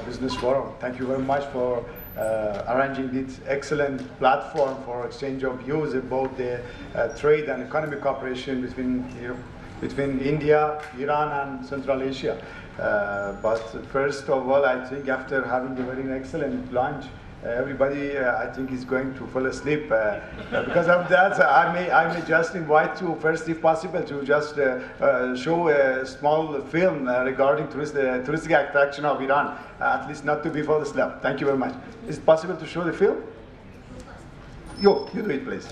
Business Forum. Thank you very much for arranging this excellent platform for exchange of views about the trade and economic cooperation between India, Iran, and Central Asia. But first of all, I think after having a very excellent lunch, everybody, I think, is going to fall asleep. Because of that, I may just invite you first, if possible, to just show a small film regarding touristic attraction of Iran, at least not to be fall asleep. Thank you very much. Is it possible to show the film? You do it, please.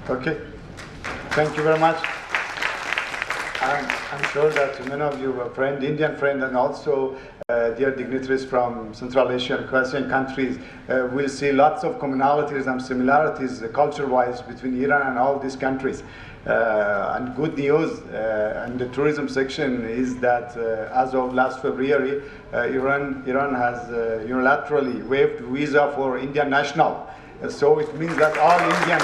Okay, thank you very much. I'm sure that many of you are Indian friends, and also dear dignitaries from Central Asia and Caucasian countries will see lots of commonalities and similarities culture-wise between Iran and all these countries. And good news in the tourism section is that as of last February, Iran has unilaterally waived visa for Indian national. So it means that all Indian.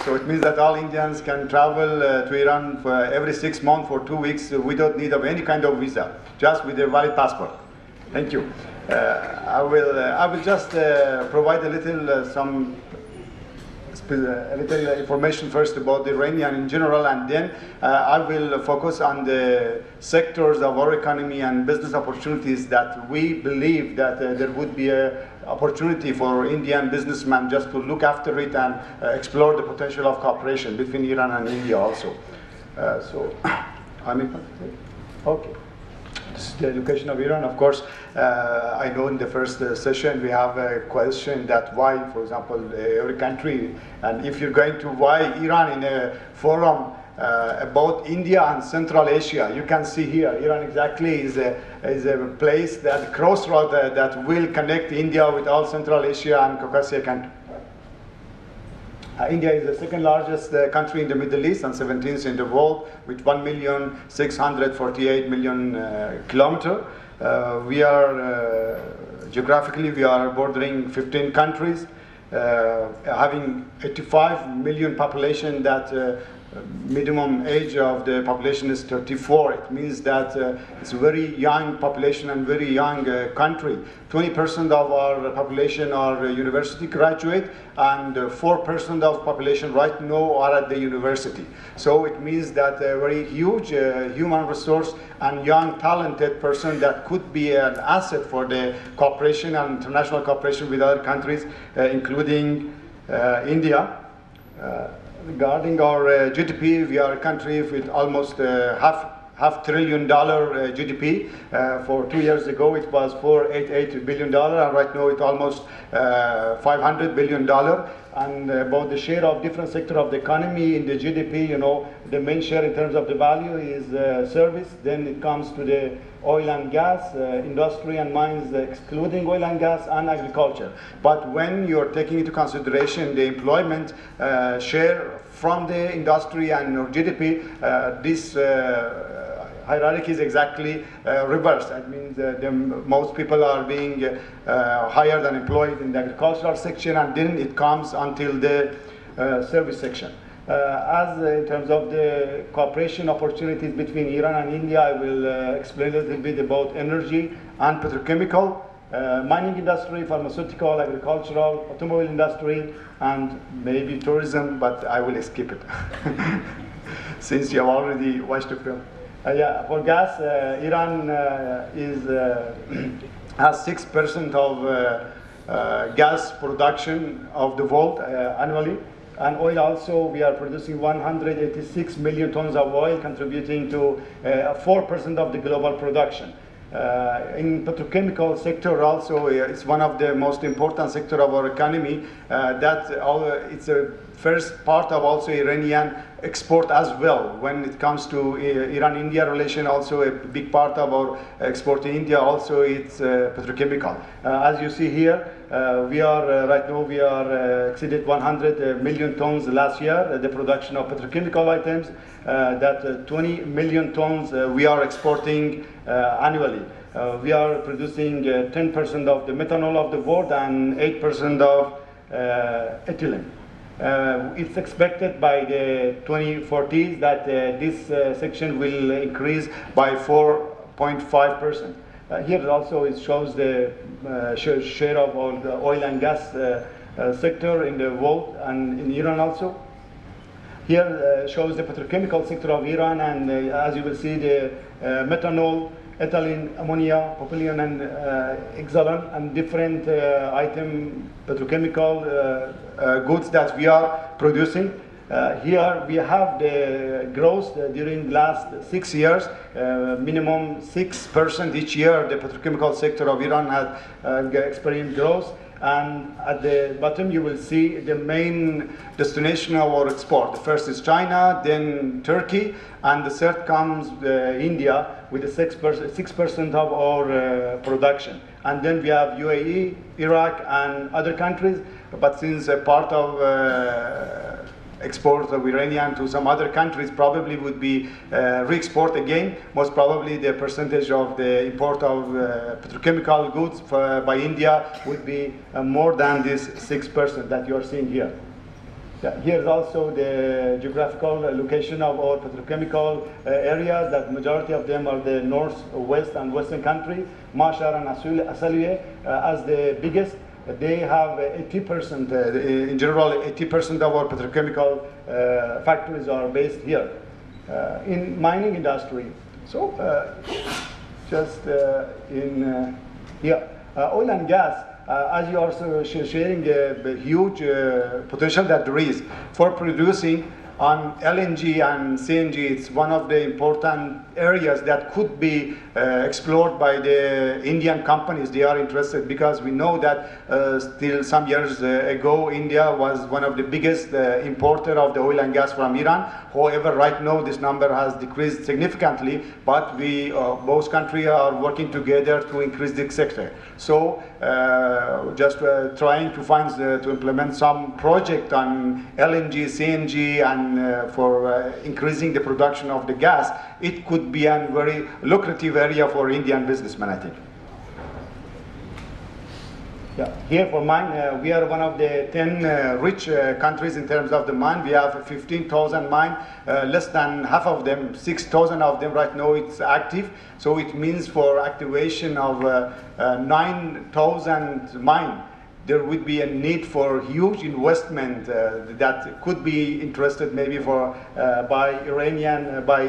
So it means that all Indians can travel to Iran for every 6 months for 2 weeks without need of any kind of visa, just with a valid passport. Thank you. I will just provide a little a little information first about the Iranian in general, and then I will focus on the sectors of our economy and business opportunities that we believe that there would be an opportunity for Indian businessmen just to look after it and explore the potential of cooperation between Iran and India also. Okay. This is the education of Iran. Of course, I know in the first session we have a question that why, for example, every country, and if you're going to why Iran in a forum about India and Central Asia, you can see here, Iran exactly is a place, that crossroad that will connect India with all Central Asia and Caucasus countries. India is the second largest country in the Middle East and 17th in the world with 1,648,000 kilometers. We are, geographically, we are bordering 15 countries, having 85 million population that minimum age of the population is 34. It means that it's a very young population and very young country. 20% of our population are university graduate, and 4% of population right now are at the university. So it means that a very huge human resource and young talented person that could be an asset for the cooperation and international cooperation with other countries, including India. Regarding our GDP, we are a country with almost half $500 billion GDP. For 2 years ago, it was $488 billion, and right now it's almost $500 billion. And about the share of different sector of the economy in the GDP, you know, the main share in terms of the value is service. Then it comes to the oil and gas, industry and mines, excluding oil and gas, and agriculture. But when you're taking into consideration the employment share from the industry and your GDP, this hierarchy is exactly reversed. That means most people are being hired and employed in the agricultural section, and then it comes until the service section. As in terms of the cooperation opportunities between Iran and India, I will explain a little bit about energy and petrochemical, mining industry, pharmaceutical, agricultural, automobile industry, and maybe tourism, but I will skip it since you have already watched the film. Yeah, for gas, Iran has 6% of gas production of the world annually. And oil also, we are producing 186 million tons of oil, contributing to 4% of the global production. In petrochemical sector also, it's one of the most important sector of our economy. It's a first part of also Iranian export as well. When it comes to Iran-India relation, also a big part of our export to India also it's petrochemical. As you see here, we are right now we are exceeded 100 million tons last year. The production of petrochemical items, that 20 million tons we are exporting annually. We are producing 10% of the methanol of the world and 8% of ethylene. It's expected by the 2040s that this section will increase by 4.5%. Here also it shows the share of all the oil and gas sector in the world and in Iran also. Here shows the petrochemical sector of Iran, and as you will see, the methanol, ethylene, ammonia, propylene, and xylene, and different item petrochemical goods that we are producing. Here we have the growth during the last 6 years, minimum 6% each year. The petrochemical sector of Iran has experienced growth. And at the bottom you will see the main destination of our export. The first is China, then Turkey, and the third comes India with the 6% of our production. And then we have UAE, Iraq, and other countries. But since a part of export of Iranian to some other countries probably would be re-export again, most probably the percentage of the import of petrochemical goods by India would be more than this 6% that you are seeing here. Yeah, here's also the geographical location of our petrochemical areas. That majority of them are the north, west, and western country. Mashar and Asaliye as the biggest. They have 80%, in general, 80% of our petrochemical factories are based here. In mining industry, so oil and gas, as you are also sharing the huge potential that there is for producing on LNG and CNG. It's one of the important areas that could be explored by the Indian companies. They are interested because we know that still some years ago, India was one of the biggest importer of the oil and gas from Iran. However, right now this number has decreased significantly, but we both countries are working together to increase this sector. So just trying to find to implement some project on LNG, CNG, and for increasing the production of the gas. It could be a very lucrative area for Indian businessmen, I think. Yeah, here for mine, we are one of the 10 rich countries in terms of the mine. We have 15,000 mine, less than half of them, 6,000 of them right now it's active. So it means for activation of 9,000 mine, there would be a need for huge investment that could be interested maybe for by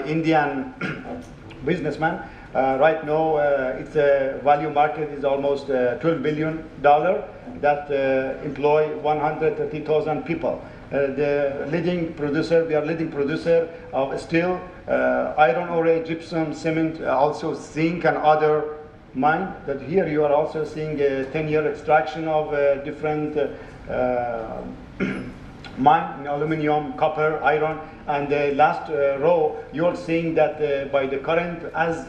Indian businessmen. Right now, its value market is almost $12 billion that employ 130,000 people. The leading producer, we are leading producer of steel, iron ore, gypsum, cement, also zinc and other mine. That here you are also seeing a 10-year extraction of different mine in aluminum, copper, iron, and the last row you are seeing that by the current, as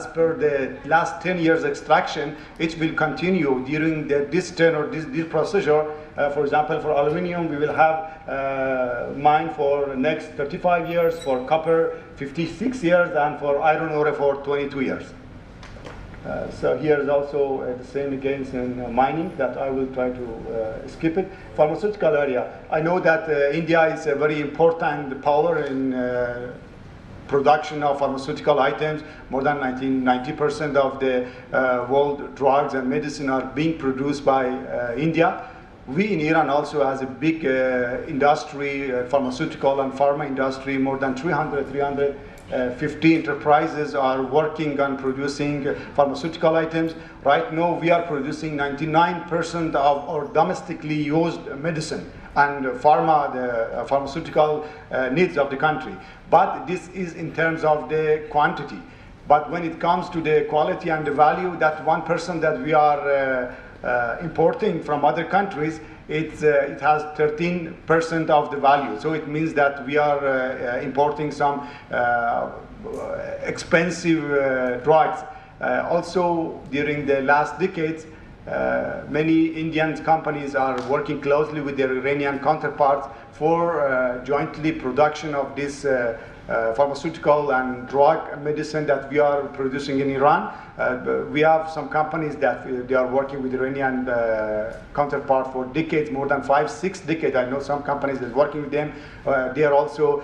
per the last 10 years extraction, it will continue during this 10 or this procedure. For example, for aluminum, we will have mine for next 35 years, for copper 56 years, and for iron ore for 22 years. So here is also the same against in mining, that I will try to skip it. Pharmaceutical area. I know that India is a very important power in production of pharmaceutical items. More than 90% of the world drugs and medicine are being produced by India. We in Iran also has a big industry, pharmaceutical and pharma industry. More than 350 enterprises are working on producing pharmaceutical items. Right now, we are producing 99% of our domestically used medicine and the pharmaceutical needs of the country. But this is in terms of the quantity. But when it comes to the quality and the value, that 1% that we are importing from other countries, it has 13% of the value. So it means that we are importing some expensive drugs. Also, during the last decades, many Indian companies are working closely with their Iranian counterparts for jointly production of this pharmaceutical and drug medicine that we are producing in Iran. We have some companies that they are working with Iranian counterpart for decades, more than 5-6 decades. I know some companies that are working with them. They are also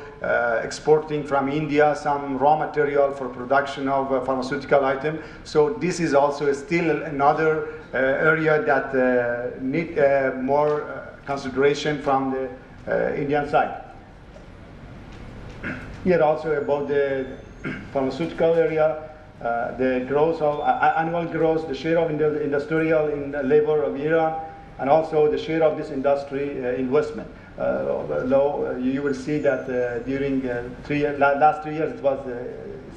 exporting from India some raw material for production of pharmaceutical items. So this is also still another area that need more consideration from the Indian side. Here also about the pharmaceutical area, the growth of annual growth, the share of industrial in labor of Iran, and also the share of this industry investment. You will see that during last 3 years, it's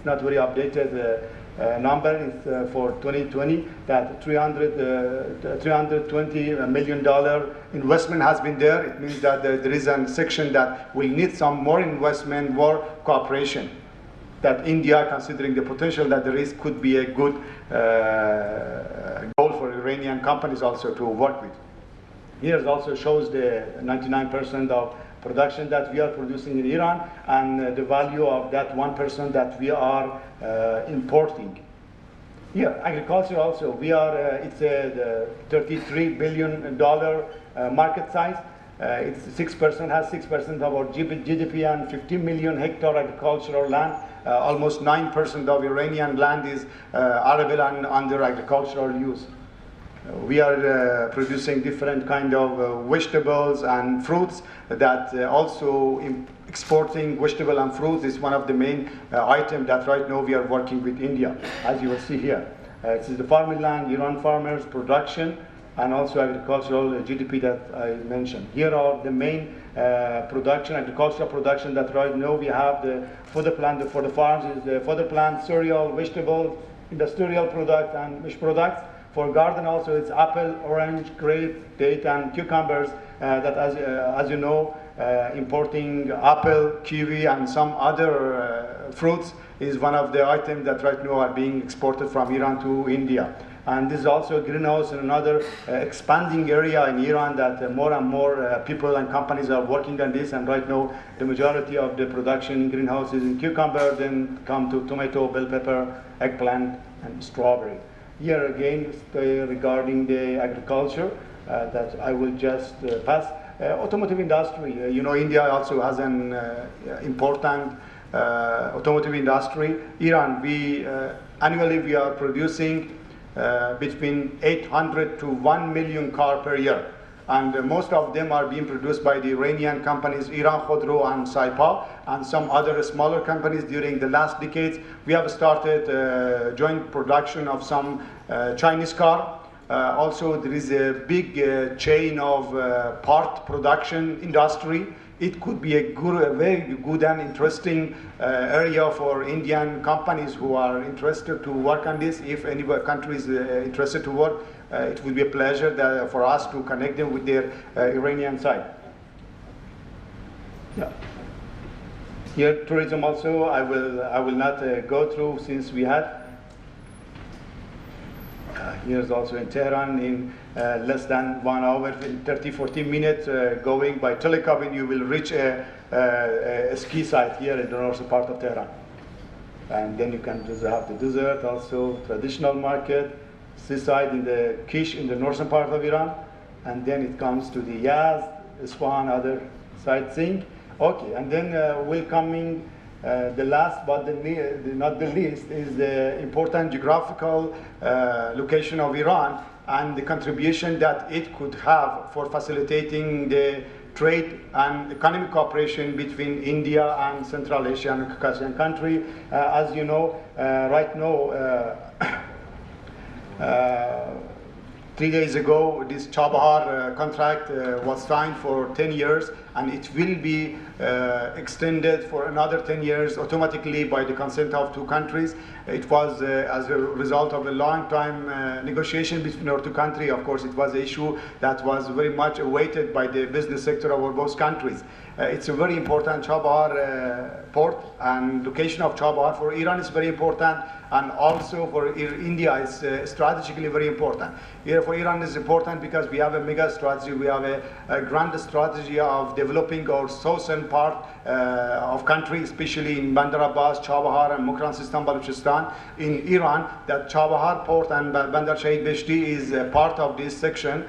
not very updated number. It's for 2020 that $320 million investment has been there. It means that there is a section that will need some more investment, more cooperation. That India, considering the potential that there is, could be a good goal for Iranian companies also to work with. Here also shows the 99% of production that we are producing in Iran and the value of that 1% that we are importing. Here, agriculture also, we are, it's a $33 billion market size. It's 6%, has 6% of our GDP and 50 million hectare agricultural land. Almost 9% of Iranian land is arable and under agricultural use. We are producing different kind of vegetables and fruits that also exporting vegetable and fruits is one of the main items that right now we are working with India, as you will see here. This is the farming land, Iran farmers, production, and also agricultural GDP that I mentioned. Here are the main production, agricultural production that right now we have. The fodder plant for the farms is the fodder plant, cereal, vegetables, industrial product, and fish products. For garden also it's apple, orange, grape, date, and cucumbers that as you know, importing apple, kiwi, and some other fruits is one of the items that right now are being exported from Iran to India. And this is also a greenhouse in another expanding area in Iran that more and more people and companies are working on this. And right now, the majority of the production in greenhouse is in cucumber, then come to tomato, bell pepper, eggplant, and strawberry. Here again, regarding the agriculture, that I will just pass. Automotive industry, you know, India also has an important automotive industry. Iran, annually we are producing between 800 to 1 million cars per year. And most of them are being produced by the Iranian companies, Iran Khodro and Saipa, and some other smaller companies during the last decades. We have started joint production of some Chinese car. Also, there is a big chain of part production industry. It could be a very good and interesting area for Indian companies who are interested to work on this. If any country is interested to work, it will be a pleasure for us to connect them with their Iranian side. Yeah. Here, tourism also, I will not go through since we had. Here's also in Tehran in less than 1 hour, in 30-40 minutes going by telecabin, you will reach a ski site here in the northern part of Tehran. And then you can just have the desert, also traditional market, seaside in the Kish in the northern part of Iran, and then it comes to the Yazd, Isfahan, other sightseeing. Okay, and then welcoming the last but not the least is the important geographical location of Iran and the contribution that it could have for facilitating the trade and economic cooperation between India and Central Asia and Caucasian country. As you know, right now, 3 days ago, this Chabahar contract was signed for 10 years, and it will be extended for another 10 years automatically by the consent of two countries. It was as a result of a long time negotiation between our two countries. Of course, it was an issue that was very much awaited by the business sector of our both countries. It's a very important Chabahar port, and location of Chabahar for Iran is very important, and also for India is strategically very important. Here for Iran is important because we have a mega strategy, we have a grand strategy of developing our southern part of country, especially in Bandar Abbas, Chabahar, and Mukran Sistan, Balochistan. In Iran, that Chabahar port and Bandar Shahid Beheshti is part of this section.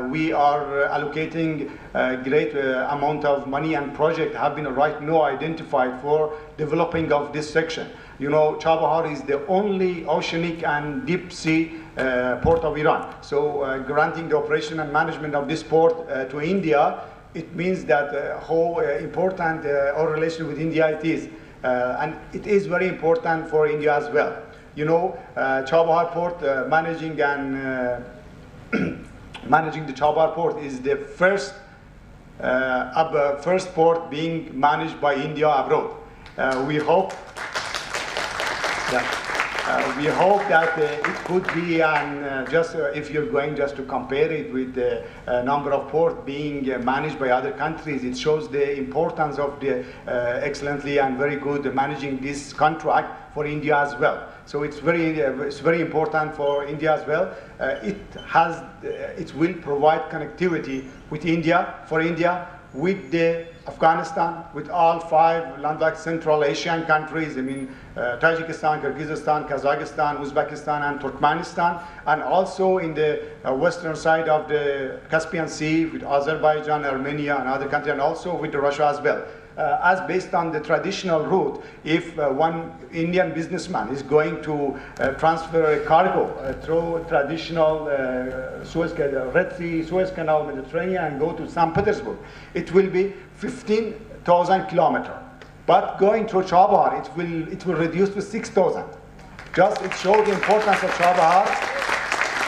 We are allocating a great amount of money, and projects have been right now identified for developing of this section. You know, Chabahar is the only oceanic and deep sea port of Iran. So granting the operation and management of this port to India, it means that how important our relation with India it is. And it is very important for India as well. You know, Chabahar port managing the Chabahar port is the first port being managed by India abroad. We hope that it could be, and just if you're going just to compare it with the number of ports being managed by other countries, it shows the importance of the excellently and very good managing this contract for India as well. So it's very important for India as well. It will provide connectivity with India, for India, with Afghanistan, with all 5 landlocked Central Asian countries, Tajikistan, Kyrgyzstan, Kazakhstan, Uzbekistan, and Turkmenistan, and also in the western side of the Caspian Sea with Azerbaijan, Armenia, and other countries, and also with Russia as well. As based on the traditional route, if one Indian businessman is going to transfer a cargo through traditional Red Sea, Suez Canal, Mediterranean, and go to St. Petersburg, it will be 15,000 kilometers. But going through Chabahar, it will reduce to 6,000. Just it shows the importance of Chabahar.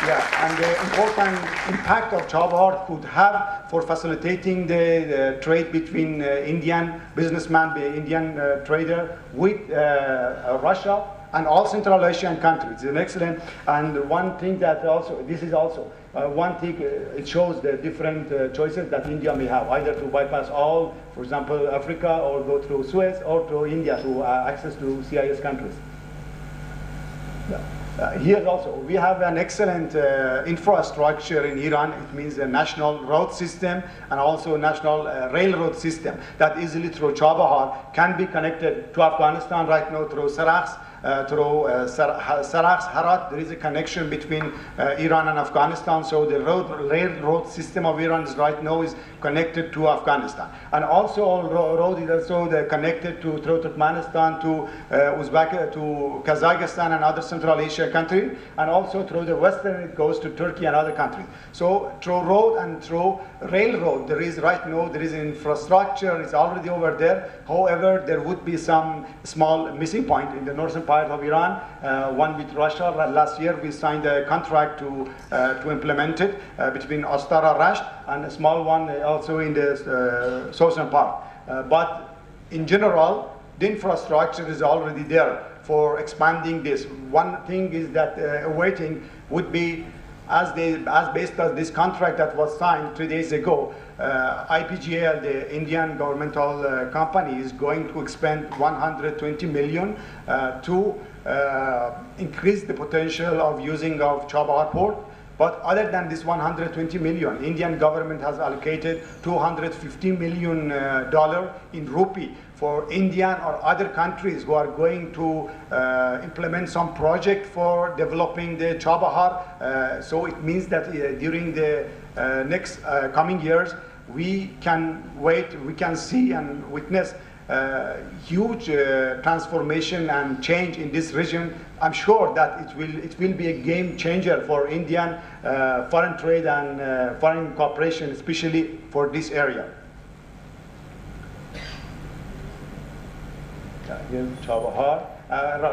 Yeah, and the important impact of Chabahar could have for facilitating the trade between Indian businessman, the Indian trader with Russia and all Central Asian countries. It's an excellent, and one thing that also, this is also one thing, it shows the different choices that India may have, either to bypass all, for example, Africa, or go through Suez, or through India to access to CIS countries. Yeah. Here also, we have an excellent infrastructure in Iran. It means a national road system and also a national railroad system that easily through Chabahar can be connected to Afghanistan right now through Sarax. Through Sarax, Herat, there is a connection between Iran and Afghanistan. So the railroad system of Iran is right now is connected to Afghanistan, and also road is also connected to through Turkmenistan to to Kazakhstan and other Central Asia countries, and also through the western it goes to Turkey and other countries. So through road and through railroad, there is right now there is infrastructure is already over there. However, there would be some small missing point in the northern part of Iran, one with Russia. Last year we signed a contract to implement it between Astara Rasht, and a small one also in the southern part. But in general, the infrastructure is already there for expanding this. One thing is that awaiting would be, as based on this contract that was signed 3 days ago, IPGL, the Indian governmental company, is going to expend 120 million to increase the potential of using of Chabahar port. But other than this 120 million, Indian government has allocated $250 million in rupee for Indian or other countries who are going to implement some project for developing the Chabahar. So it means that during the next coming years, we can see and witness huge transformation and change in this region. I'm sure that it will be a game changer for Indian foreign trade and foreign cooperation, especially for this area. Here's Chabahar.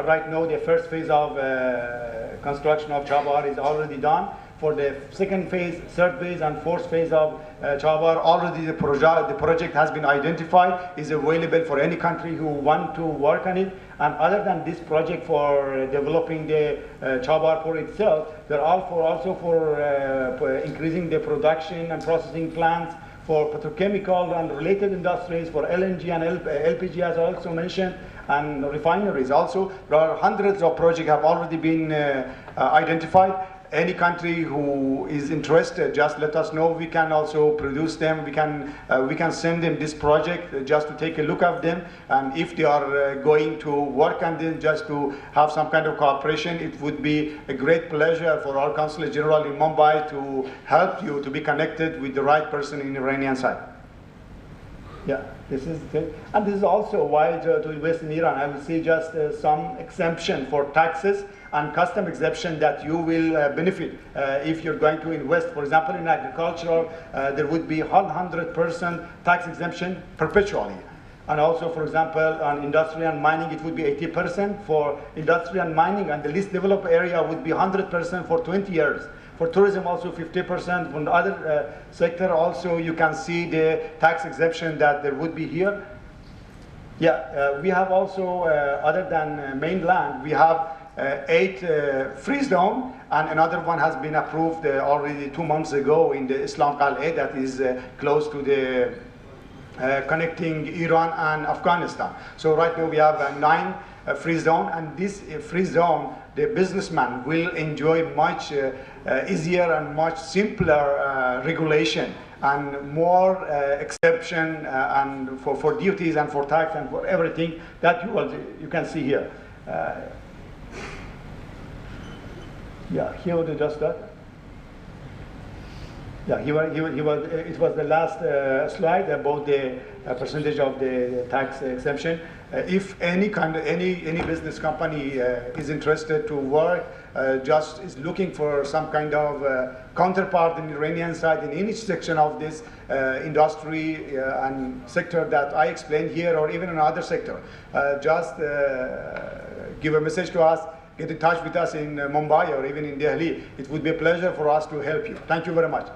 Right now, the first phase of construction of Chabahar is already done. For the second phase, third phase, and fourth phase of Chabahar, already the project has been identified, is available for any country who want to work on it. And other than this project for developing the Chabahar port itself, they're also for increasing the production and processing plants for petrochemical and related industries, for LNG and LPG, as I also mentioned, and refineries. Also, there are hundreds of projects have already been identified. Any country who is interested, just let us know. We can also produce them. We can send them this project just to take a look at them. And if they are going to work on them, just to have some kind of cooperation, it would be a great pleasure for our Consulate General in Mumbai to help you to be connected with the right person in the Iranian side. Yeah, this is it. And this is also why to invest in Iran. I will see just some exemption for taxes and custom exemption that you will benefit if you're going to invest. For example, in agriculture, there would be 100% tax exemption perpetually. And also, for example, on industry and mining, it would be 80% for industry and mining, and the least developed area would be 100% for 20 years. For tourism, also 50%. From the other sector, also you can see the tax exemption that there would be here. Yeah, we have also, other than mainland, we have 8 free zone, and another one has been approved already 2 months ago in the Islam Qal'eh, that is close to the connecting Iran and Afghanistan. So right now we have 9 free zone, and this free zone, the businessman will enjoy much easier and much simpler regulation and more exception and for duties and for tax and for everything that you can see here. Yeah, here was just that. Yeah, it was the last slide about the percentage of the tax exemption. If any business company is interested to work, just is looking for some kind of counterpart in the Iranian side in any section of this industry and sector that I explained here, or even another sector, just give a message to us, get in touch with us in Mumbai or even in Delhi. It would be a pleasure for us to help you. Thank you very much.